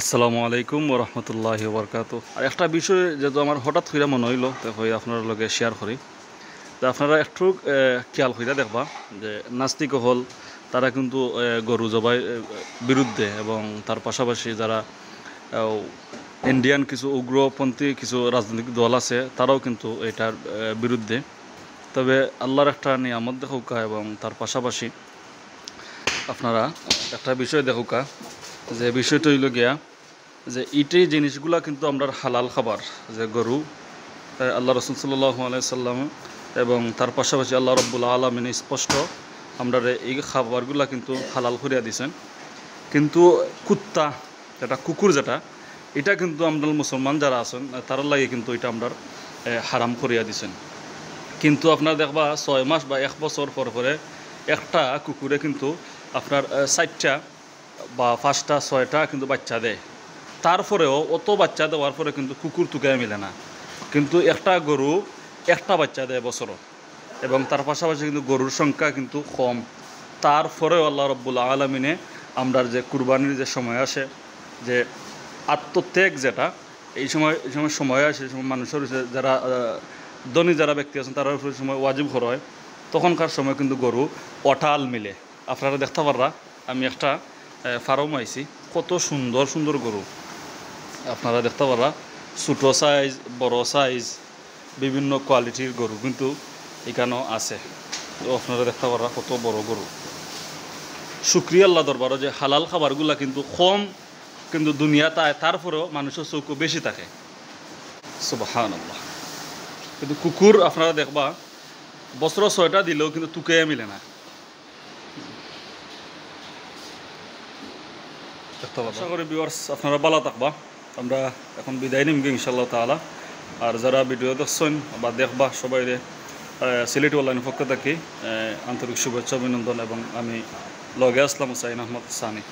আসসালামু আলাইকুম ওয়া রাহমাতুল্লাহি ওয়া বারাকাতুহু। আর একটা বিষয় যেহেতু আমার হঠাৎ কইরা মনে হইলো তো হই আপনার লগে শেয়ার করি। তো আপনারা একটু খেয়াল কইরা দেখবা যে নাস্তিক হল তারা কিন্তু গরু জবাই বিরুদ্ধে এবং তার পাশাপাশি যারা ইন্ডিয়ান কিছু উগ্রপন্থী কিছু রাজনৈতিক দল আছে তারাও কিন্তু এটার বিরুদ্ধে। তবে আল্লাহর একটা নিয়ামত দেখুকা এবং তার পাশাপাশি আপনারা একটা বিষয় দেখুকা যে বিষয়টা হইল গিয়া যে ইটেই জিনিসগুলা কিন্তু আমরা হালাল খাবার, যে গরু আল্লাহ রাসূল সাল্লাল্লাহু আলাইহি সাল্লাম এবং তার পাশাপাশি আল্লাহ রাব্বুল আলামিন স্পষ্ট আমরা এই খাবারগুলা কিন্তু হালাল করিয়া দিয়েছেন। কিন্তু কুত্তা যেটা কুকুর যেটা এটা কিন্তু আমরা মুসলমান যারা আছেন তার লাগে কিন্তু এটা আমরা হারাম করিয়া দিয়েছেন। কিন্তু আপনার দেখবা 6 মাস বা 1 বছর পরে একটা কুকুরে কিন্তু আপনার 4টা বা 5টা 6টা কিন্তু বাচ্চা দেয়। তারপরেও অত বাচ্চা দেওয়ার পরে কিন্তু কুকুর তুকায় মিলে না, কিন্তু একটা গরু একটা বাচ্চা দেয় বছরও এবং তার পাশাপাশি কিন্তু গরুর সংখ্যা কিন্তু কম। তারপরেও আল্লাহ রাব্বুল আলামিনে আমরা যে কুরবানির যে সময় আসে, যে আত্মত্যাগ যেটা এই সময় আসে, এই সময় মানুষের যারা ধনী যারা ব্যক্তি আছেন তারা সময় ওয়াজিব করা হয়, তখনকার সময় কিন্তু গরু অটাল মিলে। আপনারা দেখতে পাররা আমি একটা ফার্ম আইছি, কত সুন্দর সুন্দর গরু আপনারা দেখতে পারা, ছোটো সাইজ বড় সাইজ বিভিন্ন কোয়ালিটির গরু কিন্তু এখানেও আছে। তো আপনারা দেখতে পারা কত বড় গরু। শুকরিয়া আল্লাহ দরবারও যে হালাল খাবারগুলা কিন্তু কম কিন্তু দুনিয়াতে তারপরেও মানুষের চৌকো বেশি থাকে, সুবহানাল্লাহ। কিন্তু কুকুর আপনারা দেখবা বছর 6টা দিলেও কিন্তু তুকে মিলে না। আশা করি ভিউয়ার্স আপনারা ভালো থাকবা। আমরা এখন বিদায় নিম ইনশাআল্লাহ তাআলা। আর যারা ভিডিও দেখছেন বা দেখবা সবাই সিলেটি অনলাইনের পক্ষ থেকে আন্তরিক শুভেচ্ছা অভিনন্দন এবং আমি লগে আসলাম হুসাইন আহমদ সানি।